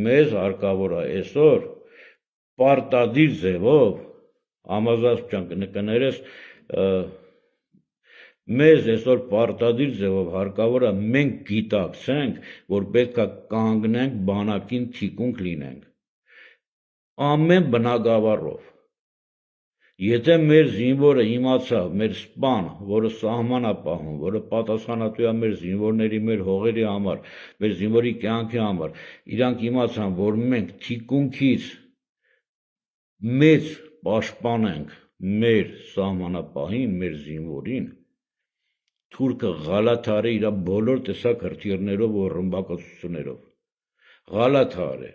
մեզ հարկավոր է այսօր պարտադիր ձևով համազգուշ կներես մեզ այսօր պարտադիր ձևով հարկավոր է մենք գիտակցենք, որ պետք է կանգնենք բանակին թիկունք լինենք ամեն բնագավառով Եթե մեր զինվորը իմացավ, մեր սպան, որը սահման է պահում, որը պատասխանատու է մեր զինվորների, մեր հողերի համար, մեր զինվորի կյանքի համար, իրանք իմացան, որ մենք թիկունքից մեծ պաշտպանենք մեր սահմանապահին, մեր զինվորին, թուրքը ղալաթար է իր բոլոր տեսակ հրթիռներով ու ռմբակոծություններով, ղալաթար է,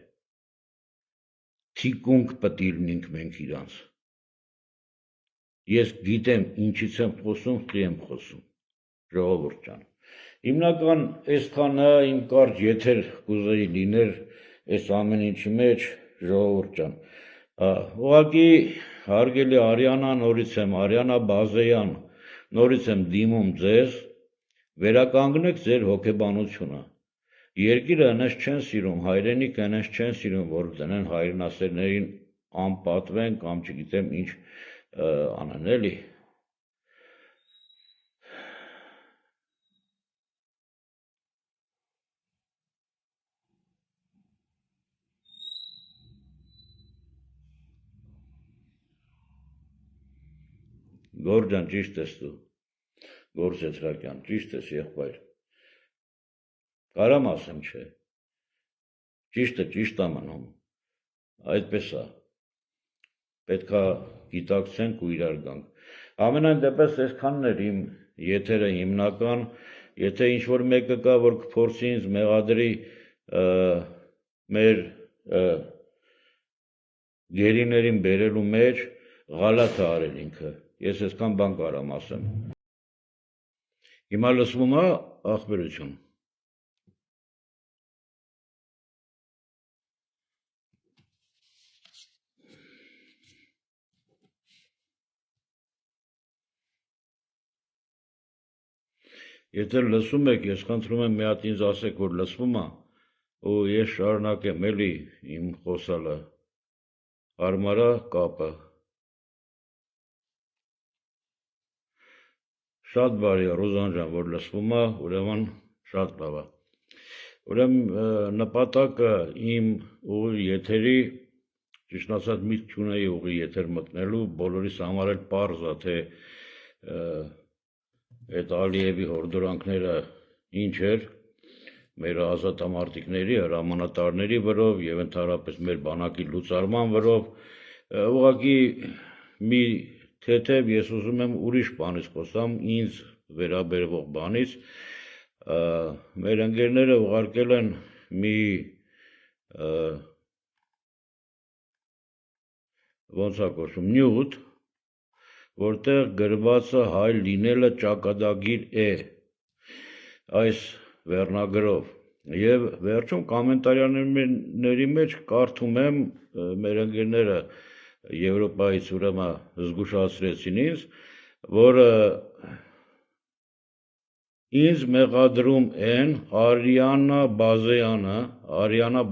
թիկունք պետք է լինենք մենք իրանց Ես գիտեմ ինչից եմ խոսում, խի եմ խոսում, ժողովուրդ ջան։ Հիմնական այսքանը իմ կարճ եթեր կուզեի լիներ այս ամեն ինչի մեջ, ժողովուրդ ջան։ Ուղղակի հարգելի Արիանա, նորից եմ Արիանա Բազեյան, նորից եմ դիմում ձեզ, վերականգնեք ձեր հոգեբանությունը։ Երկիրը այնպես չեն սիրում, հայրենիքը այնպես չեն սիրում, որ դնեն հայրենասերներին անպատվեն կամ չգիտեմ ինչ անեն էլի Գորջան ճիշտ ես դու Գորս Եթրակյան ճիշտ ես եղբայր Կարամ ասեմ չէ ճիշտը ճիշտ է մնում այդպես է պետք է գիտակցենք ու իրար գանք ամենայն դեպս այսքանն էր իմ եթերը հիմնական եթե ինչ-որ մեկը կա որ կփորձի ինձ մեղադրի մեր գերիներին բերելու մեջ ղալաթ է արել ինքը ես այսքան բան կարամ ասեմ հիմա լսվում է ախբերություն Եթե լսում եք, ես խնդրում եմ մի հատ ինձ ասեք, որ լսվում է, ու ես շարունակեմ էլի իմ խոսալը, հարմար է կապը։ Շատ բարի է, Ռոզան ջան, որ լսվում է, ուրեմն շատ լավ է։ Ուրեմն նպատակը իմ ուղիղ եթերի, ճիշտ ասած միտք չունեի ուղիղ եթեր մտնելու, բոլորիս համար էլ պարզ է, թե Այդ Ալիևի հորդորանքները ինչ էր մեր ազատամարտիկների, հրամանատարների վրով և ընդհանրապես մեր բանակի լուծարման վրով, ուղղակի մի թեթև ես ուզում եմ ուրիշ բանից խոսամ, ինձ վերաբերվող բանից, մեր ընկերները ուղարկել են մի ոնց է կոչվում նյութ, որտեղ գրված է հայ լինելը ճակատագիր է այս վերնագրով եւ վերջում կոմենտարիաների մեջ կարդում եմ մեր ընկերները Եվրոպայից ուրեմն զգուշացրեցին ինձ որ ինձ մեղադրում են Արիանա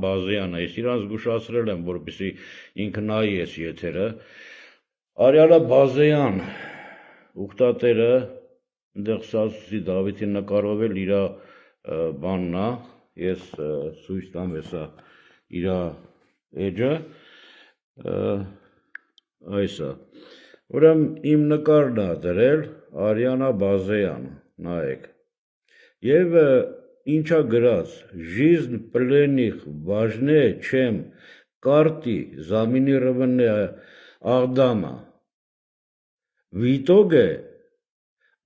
Բազեյանը ես իրան զգուշացրել եմ որպեսզի ինքը նայի այս եթերը Արիանա Բազեյան ուխտատերը այնտեղ Սասուսի Դավիթին նկարով էլ իր բանն է ես ցույց տամ հեսա իր էջը այս է ուրեմն իմ նկարն է դրել Արիանա Բազեյան նայեք եւ ինչա գրած жизнь пленных важнее чем карты заминированные Աղդամը В итоге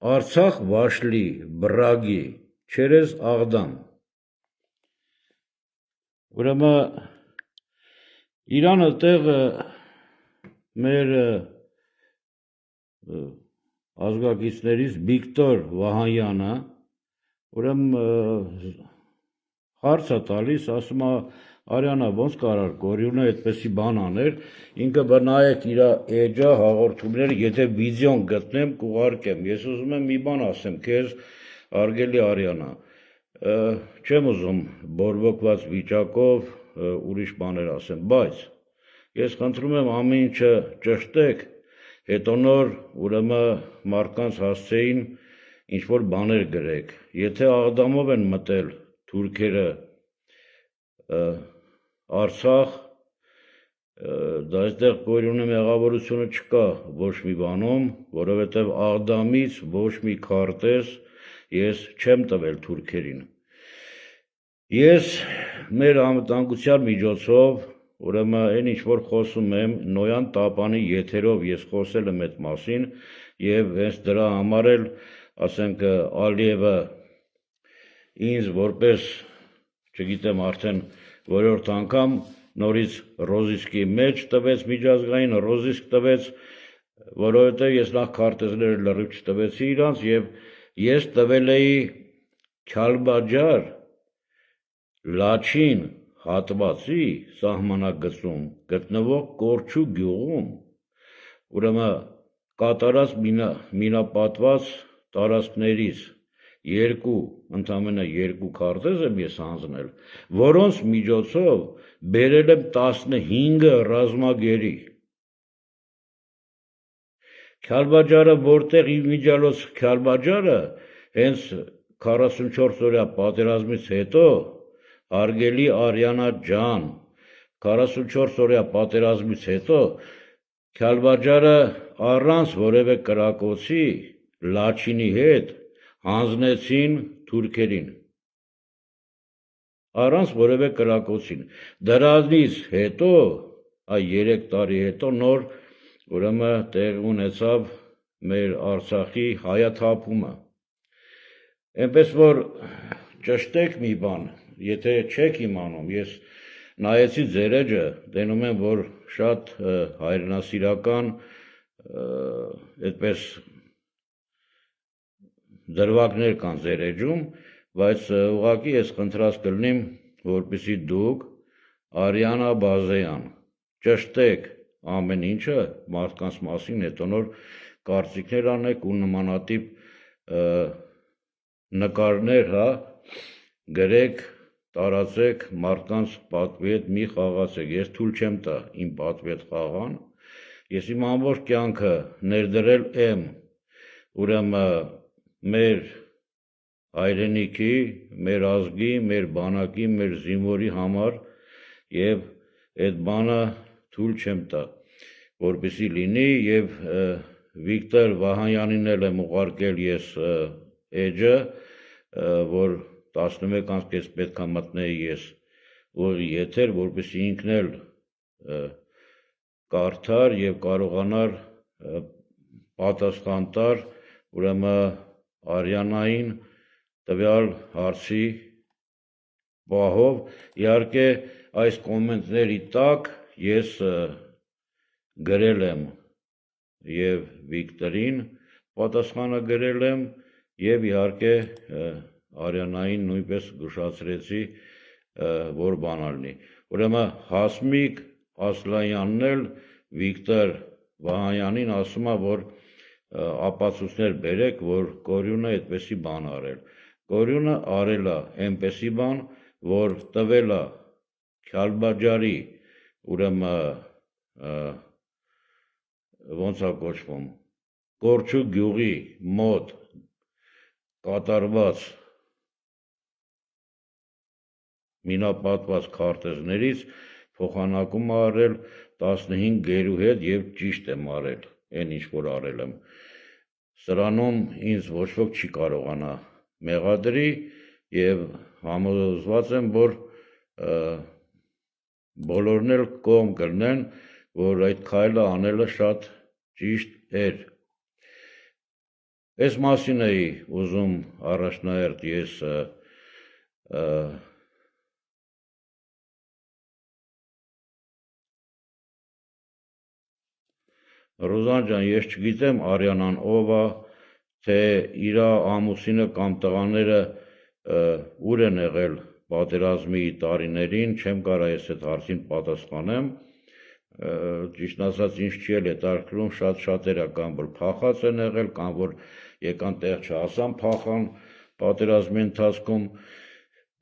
Արցախ вошли враги через Աղդամ Ուրեմն Իրանը տեղը մեր ազգակիցներից Վիկտոր Վահանյանը ուրեմն հարց է տալիս ասում է Արիանա ոնց կարար Գորյունը այդպեսի բան աներ ինքը բնայեք իր էջը հաղորդումները եթե վիդեոն գտնեմ կուղարկեմ ես ուզում եմ մի բան ասեմ քեզ արգելի Արիանա չեմ ուզում բորբոքված վիճակով ուրիշ բաներ ասեմ, բայց ես խնդրում եմ ամեն ինչը ճշտեք, հետո նոր ուրեմն մարդկանց հասցեին ինչ-որ բաներ գրեք, եթե աղդամով են մտել թուրքերը Արցախ, դա այստեղ Գորյունի մեղավորությունը չկա ոչ մի բանում, որովհետև աղդամից ոչ մի քարտեզ ես չեմ տվել թուրքերին։ Ես մեր անվտանգության միջոցով, ուրեմն այն ինչ որ խոսում եմ, Նոյան Տապանի եթերով ես խոսել եմ այդ մասին եւ հենց դրա համար էլ, ասենք, Ալիևը ինձ որպես, չգիտեմ արդեն որորդ անգամ նորից ռոզիսկի մեջ տվեց, միջազգային ռոզիսկ տվեց, որովհետև ես նախ քարտեզները լրիվ չտվեցի իրանց եւ ես տվել էի Քյալբաջար Լաչին հատվածի սահմանագծում գտնվող Կորչու գյուղում, ուրեմն կատարած մինապատված տարածքներից ընդամենը երկու քարտեզ եմ ես հանձնել, որոնց միջոցով բերել եմ 15 ռազմագերի։ Քյալբաջարը որտեղ իմիջիալոց Քյալբաջարը հենց 44 օրյա պատերազմից հետո, հարգելի Արիանա ջան, 44 օրյա պատերազմից հետո Քյալբաջարը առանց որևէ կրակոցի Լաչինի հետ հանձնեցին թուրքերին, առանց որևէ կրակոցին։ Դրանից հետո, 3 տարի հետո նոր ուրեմն տեղ ունեցավ մեր Արցախի հայաթափումը։ Այնպես որ ճշտեք մի բան, եթե չեք իմանում, ես նայեցի ձեր էջը, տենում եմ, որ շատ հայրենասիրական, այդպես դրվագներ կան ձեր էջում, բայց ուղղակի ես խնդրած կլինեմ, որպեսզի դուք Արիանա Բազեյան ճշտեք ամեն ինչը մարդկանց մասին, հետո նոր կարծիքներ անեք ու նմանատիպ նկարներ, գրեք, տարածեք, մարդկանց պատվի հետ մի խաղացեք, ես թույլ չեմ տա իմ պատվի հետ խաղան, ես իմ ամբողջ կյանքը ներդրել եմ, ուրեմն մեր հայրենիքի, մեր ազգի, մեր բանակի, մեր զինվորի համար եւ այդ բանը թույլ չեմ տա, որպեսզի լինի եւ Վիկտոր Վահանյանին էլ եմ ուղարկել ես էջը, որ 11:30 պետք է մտնեի ես ուղի եթեր, որպեսզի ինքն էլ կարդար եւ կարողանար պատասխան տար, ուրեմն Արիանային տվյալ հարցի պահով, իհարկե այս կոմենտների տակ ես գրել եմ եւ Վիկտորին պատասխանը գրել եմ եւ իհարկե Արիանային նույնպես զգուշացրեցի, որ բան ալնի։ Ուրեմն Հասմիկ Ասլանյանն էլ Վիկտոր Վահանյանին ասում է, որ ապացույցներ բերեք, որ Գորյունը այդպեսի բան արել։ Գորյունը արել է այնպեսի բան, որ տվել է Քյալբաջարի, ուրեմն ոնց է կոչվում, Կորչու գյուղի մոտ կատարված մինապատված քարտեզներից փոխանակում է արել 15 գերու հետ եւ ճիշտ եմ արել, այն ինչ որ արել եմ։ Սրանում ինձ ոչ ոք չի կարողանա մեղադրի եւ համոզված եմ, որ բոլորն էլ կողմ կլինեն, որ այդ քայլը անելը շատ ճիշտ էր։ Այս մասին էի ուզում առաջնահերթ ես Ռոզան ջան, ես չգիտեմ Արիանան ով է, թե իր ամուսինը կամ տղաները ուր են եղել պատերազմի տարիներին, չեմ կարող ես այդ հարցին պատասխանեմ, ճիշտ ասած ինձ չի էլ հետաքրքրում, շատ շատերը կամ որ փախած են եղել, կամ որ եկան տեղ չհասան փախան պատերազմի ընթացքում,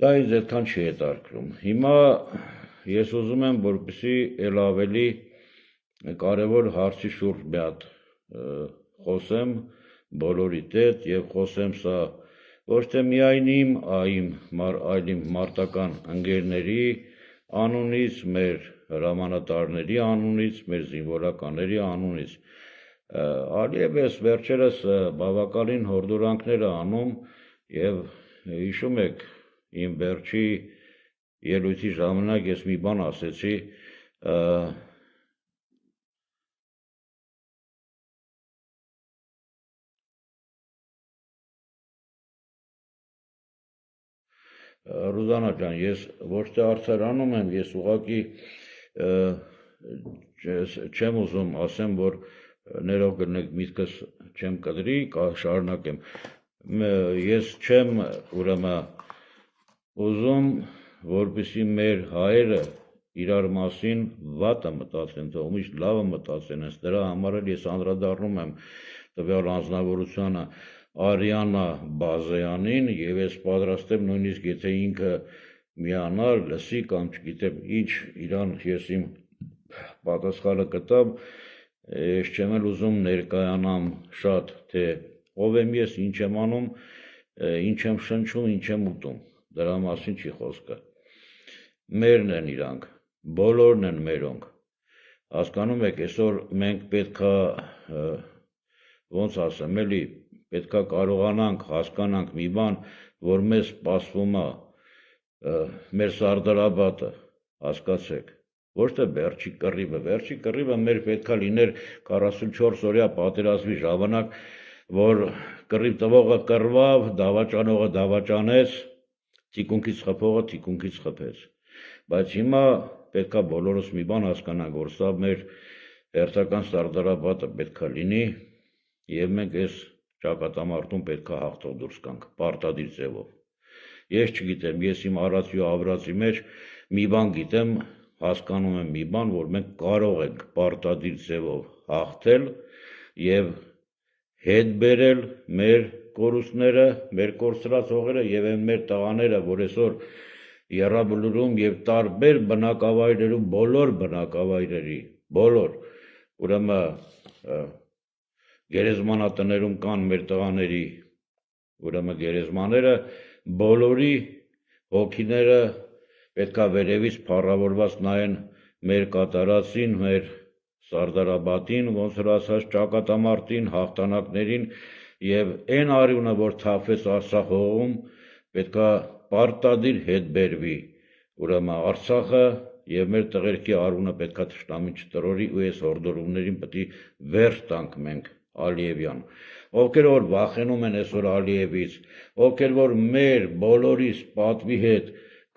դա ինձ այդքան չի հետաքրքրում։ Հիմա ես ուզում եմ, որպեսզի ել ավելի կարևոր հարցի շուրջ մի հատ խոսեմ բոլորիդ հետ եւ խոսեմ սա ոչ թե միայն իմ, այլ իմ մարտական ընկերների անունից, մեր հրամանատարների անունից, մեր զինվորականների անունից։ Ալիևս վերջերս բավականին հորդորանքներ է անում եւ հիշում եք իմ վերջի ելույթի ժամանակ ես մի բան ասեցի, Ռուզանա ջան, ես ոչ թե արդարանում եմ, ես ուղղակի չեմ ուզում ասեմ, որ ներող կլինեք միտքս չեմ կտրի, շարունակեմ։ Ես չեմ ուրեմն ուզում, որպեսզի մեր հայերը իրար մասին վատը մտածեն, թող միշտ լավը մտածեն, դրա համար էլ ես անդրադառնում եմ տվյալ անձնավորությանը Արիանա Բազեյանին եւ ես պատրաստ եմ նույնիսկ եթե ինքը միանալ, լսի կամ չգիտեմ ինչ իրան ես իմ պատասխանը կտամ, ես չեմ էլ ուզում ներկայանամ շատ, թե ով եմ ես, ինչ եմ անում, ինչ եմ շնչում, ինչ եմ ուտում, դրա մասին չի խոսքը։ Մերն են իրանք, բոլորն են մերոնք։ Հասկանում եք, այսօր մենք պետքա ոնց ասեմ, էլի պետքա կարողանանք հասկանանք մի բան, որ մեզ սպասվում է մեր Սարդարաբադը, հասկացեք, ոչ թե վերջի կռիվը մեր պետքա լիներ 44 օրյա պատերազմի ժամանակ, որ կռիվ տվողը կռվավ, դավաճանողը դավաճանեց, թիկունքից խփողը թիկունքից խփեց։ Բայց հիմա պետքա բոլորս մի բան հասկանանք, որ սա մեր հերթական Սարդարաբադը պետքա լինի եւ մենք այս ճակատամարտում պետքա հաղթող դուրս գանք, պարտադիր ձևով։ Ես չգիտեմ, ես իմ արածի ու ավրածի մեջ մի բան գիտեմ, հասկանում եմ մի բան, որ մենք կարող ենք պարտադիր ձևով հաղթել եւ հետ բերել մեր կորուստները, մեր կորցրած հողերը եւ այն մեր տղաները, որ այսօր Եռաբլուրում եւ տարբեր բնակավայրերում, բոլոր բնակավայրերի, ուրեմն գերեզմանատներում կան մեր տղաների, ուրեմն գերեզմաները, բոլորի հոգիները պետքա վերևից փառավորված նայեն մեր կատարածին, մեր Սարդարաբադին, ոնց որ ասած ճակատամարտին, հաղթանակներին եւ այն արյունը, որ թափվեց Արցախ հողում, պետքա պարտադիր հետ բերվի, ուրեմն Արցախը եւ մեր տղերքի արյունը պետքա թշնամին չտրորի ու այս հորդորումներին պետք է վերջ տանք մենք Ալիևյան, ովքեր որ վախենում են այսօր Ալիևից, ովքեր որ մեր բոլորիս պատվի հետ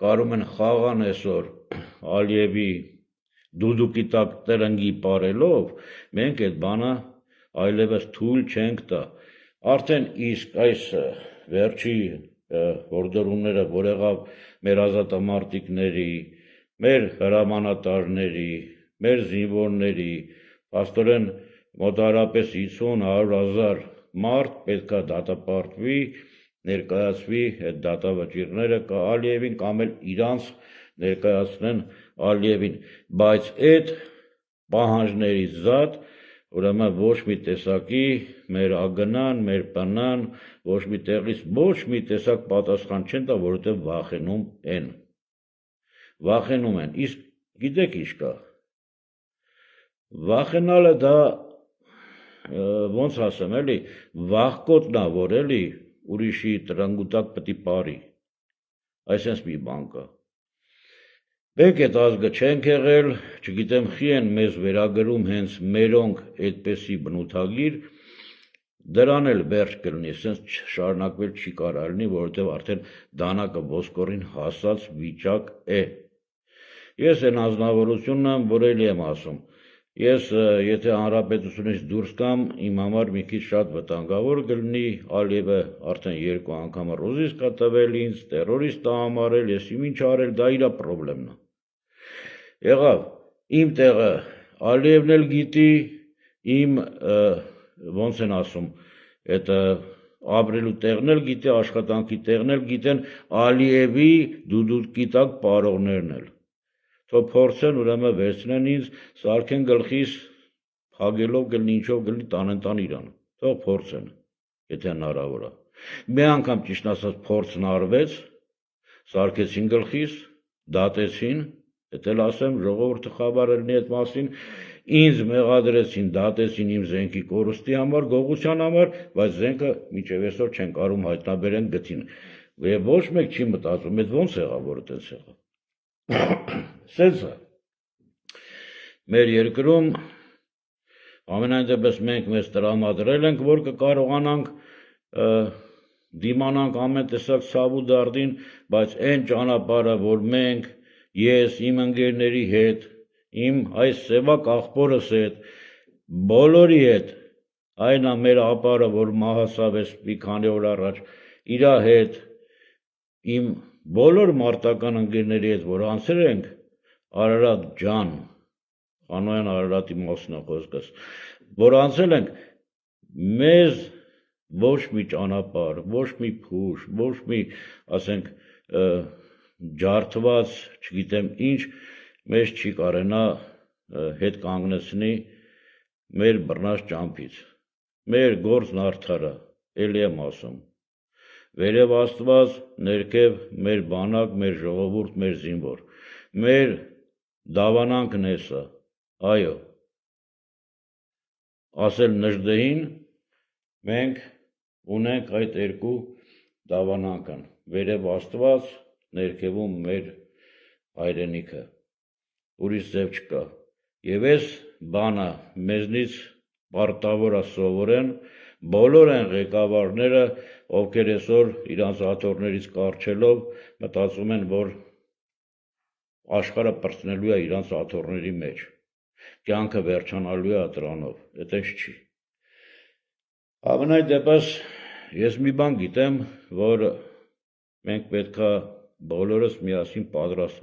կարում են խաղան այսօր Ալիևի դուդուկի տակ տրնգի պարելով, մենք այդ բանը այլևս թույլ չենք տա։ Արդեն իսկ այս վերջի հորդորումները, որ եղավ մեր ազատամարտիկների, մեր հրամանատարների, մեր զինվորների, աստորեն մոտարապես 50-100 հազար մարդ պետքա դատապարտվի, ներկայացվի այդ դատավճիռները Ալիևին կամ էլ իրանց ներկայացնեն Ալիևին, բայց այդ պահանջներից զատ, ուրեմն ոչ մի տեսակի մեր ագնան, մեր պնան, ոչ մի տեղից ոչ մի տեսակ պատասխան չեն տա, որովհետև վախենում են, իսկ գիտեք ինչ կա, վախենալը դա ոնց ասեմ, էլի, վախկոտնա, որ էլի ուրիշի տրանգուտակ պետք է պարի, այսպես մի բան կա։ Մենք այդ ազգը չենք եղել, չգիտեմ խի են մեզ վերագրում հենց մերոնք այդպեսի բնութագիր, դրան էլ վերջ կլինի, սենց շարունակվել չի կարա լինի, որովհետև արդեն դանակը ոսկորին հասած վիճակ է։ Ես այն անձնավորությունն եմ, որ էլի եմ ասում, ես եթե հանրապետությունից դուրս կամ, իմ համար մի քիչ շատ վտանգավոր կլինի, Ալիևը արդեն 2 անգամ ռոզիսկա տվել ինձ, տերորիստ համարել, ես ինչ արել, դա իրա պրոբլեմն է։ Եղավ, իմ տեղը Ալիևն էլ գիտի, իմ ոնց են ասում, այդ ապրելու տեղն էլ գիտի, աշխատանքի տեղն էլ գիտեն Ալիևի դուդուկի տակ պարողներն էլ։ Թող փորձեն ուրեմն վերցնեն ինձ, սարքեն գլխիս, փագելով գլնի ինչով գլնի տանեն իրան։ Թող փորձեն, եթե հնարավոր է։ Մի անգամ ճիշտ ասած փորձն արվեց, սարքեցին գլխիս, դատեցին, եթե ասեմ ժողովուրդը խաբար լինի այդ մասին, ինձ մեղադրեցին, դատեցին իմ զենքի կորուստի համար, գողության համար, բայց զենքը մինչև այսօր չեն կարող հայտնաբերեն գտին։ Եվ ոչ մեկ չի մտածում, այդ ո՞նց եղավ, որ այդպես եղավ։ Սենց է։ Մեր երկրում ամենայն դեպս մենք մեզ տրամադրել ենք, որ կկարողանանք դիմանանք ամեն տեսակ ցավ ու դարդին, բայց այն ճանապարհը, որ մենք, ես, իմ ընկերների հետ, իմ այս սևակ աղբորս հետ, բոլորի հետ, այն է մեր ապարը, որ մահացավ էս մի քանի օր առաջ, իրա հետ, իմ բոլոր մարտական ընկերների հետ, որ անցել ենք, Արարատ ջան, Խանոյան Արարատի մասն է խոսքս, որ անցել ենք, մեզ ոչ մի ճանապարհ, ոչ մի փուշ, ոչ մի, ասենք, ջարդված, չգիտեմ ինչ, մեզ չի կարենա հետ կանգնեցնի մեր բռնած ճամփից։ Մեր գործն արդար է, էլի եմ ասում։ Վերև Աստված, ներքև մեր բանակ, մեր ժողովուրդ, մեր զինվոր։ Մեր դավանանքն է սա, այո։ Ասել Նժդեհին, մենք ունենք այդ երկու դավանանքն, վերև Աստված, ներքևում մեր հայրենիքը, ուրիշ ձև չկա։ Եվ այս բանը մեզնից պարտավոր է սովորեն բոլոր այն ղեկավարները, ովքեր այսօր իրանց աթոռներից կառչելով մտածում են, որ աշխարհը պրծնելու է իրանց աթոռների մեջ, կյանքը վերջանալու է դրանով, այդպես չի։ Ամենայն դեպս ես մի բան գիտեմ, որ մենք պետք է բոլորս միասին պատրաստ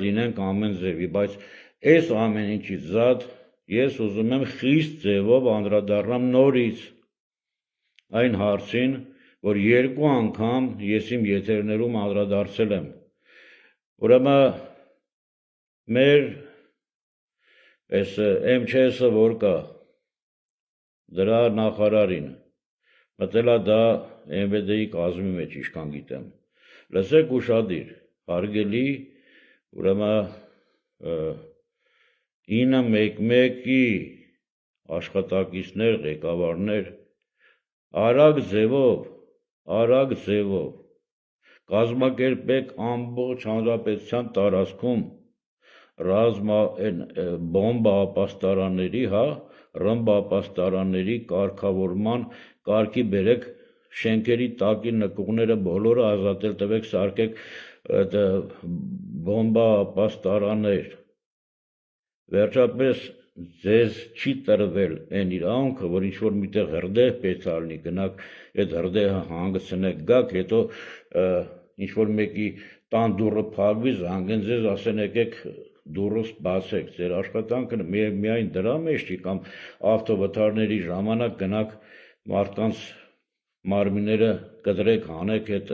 լինենք ամեն ձևի, բայց այս ամեն ինչից զատ ես ուզում եմ խիստ ձևով անդրադառնամ նորից այն հարցին, որ երկու անգամ ես իմ եթերներում անդրադարձել եմ։ Ուրեմն մեր այս MÇS-ը որ կա, դրա նախարարին մտել է դա MVD-ի կազմի մեջ, ինչքան գիտեմ։ Լսեք ուշադիր, հարգելի, ուրեմն 911-ի աշխատակիցներ, ղեկավարներ, արագ ձևով կազմակերպեք ամբողջ հանրապետության տարածքում բոմբա ապաստարանների, ռմբա ապաստարանների կարգավորման կարգի բերեք շենքերի տակի նկուղները բոլորը ազատել տվեք, սարքեք բոմբա ապաստարաններ։ Վերջապես ձեզ չի տրվել այն իրավունքը, որ ինչ-որ միտեղ հրդեհ պետք է լինի, գնաք այդ հրդեհը հանգցնեք, գաք, հետո ինչ-որ մեկի տան դուռը փակվի, զանգեն ձեզ, ասեն եկեք դուռս բացեք, ձեր աշխատանքը միայն դրա մեջ չի, կամ ավտովթարների ժամանակ գնաք մարդկանց մարմինները կտրեք, հանեք այդ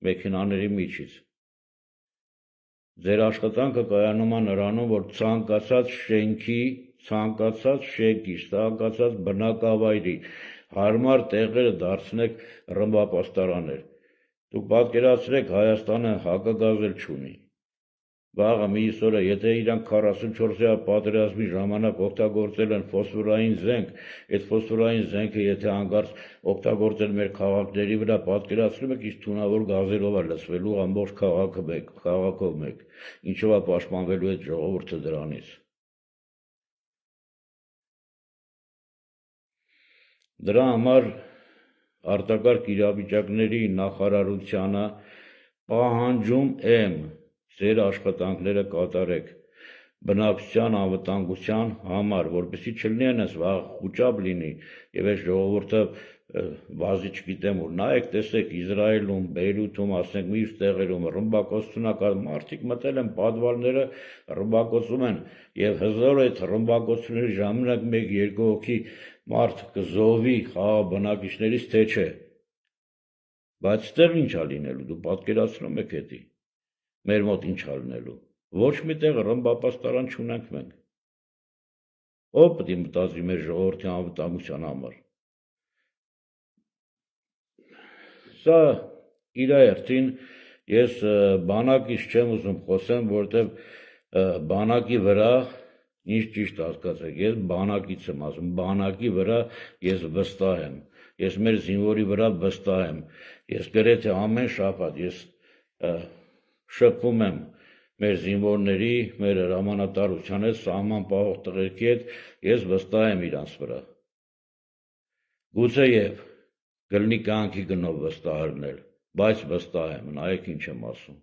մեքենաների միջից։ Ձեր աշխատանքը կայանում է նրանում, որ ցանկացած շենքի, ցանկացած բնակավայրի հարմար տեղերը դարձնեք ռմբապաստարաններ։ Դուք պատկերացրեք, Հայաստանը հակագազել չունի։ Վաղը մյուս օրը, եթե իրանք 44-րդ պատերազմի ժամանակ օգտագործել են ֆոսֆորային զենք, այդ ֆոսֆորային զենքը եթե հանկարծ օգտագործել մեր քաղաքների վրա, պատկերացնում եք, ինչ թունավոր գազերով է լցվելու ամբողջ քաղաքով մեկ, ինչով է պաշտպանվելու այդ ժողովուրդը դրանից։ Դրա համար արտակարգ իրավիճակների նախարարությանը պահանջում եմ ձեր աշխատանքները կատարեք բնակչության անվտանգության համար, որպեսզի չլինի այնպես վաղ խուճապ լինի եւ այս ժողովուրդը վազի չգիտեմ ուր, նայեք, տեսեք Իսրայելում, Բեյրութում, ասենք մյուս տեղերում ռմբակոծություն կա, մարդիկ մտել են պատվալները, ռմբակոծում են եւ հզոր այդ ռմբակոծությունների ժամանակ 1-2 հոգի մարդ կզոհվի խաղաղ բնակիչներից, թե չէ։ Բայց ստեղ ինչ է լինելու, դու պատկերացնում եք էդի։ մեր մոտ ինչ ալնելու։ Ոչ մի տեղ ռմբապաստարան չունենք մենք։ Ով պետք է մտածի մեր ժողովրդի անվտանգության համար։ Սա իր երթին ես բանակից չեմ ուզում խոսեմ, որովհետև բանակի վրա ինչ ճիշտ հասկացեք, ես բանակից եմ ասում, բանակի վրա ես վստահ եմ, ես մեր զինվորի վրա վստահ եմ, ես գրեթե ամեն շաբաթ ես շփվում եմ մեր զինվորների, մեր հրամանատարության հետ, սահման պահող տղերքի հետ, ես վստահ եմ իրանց վրա։ Գուցեև կլինի կյանքի գնով վստահ լինել, բայց վստահ եմ, նայեք ինչ եմ ասում։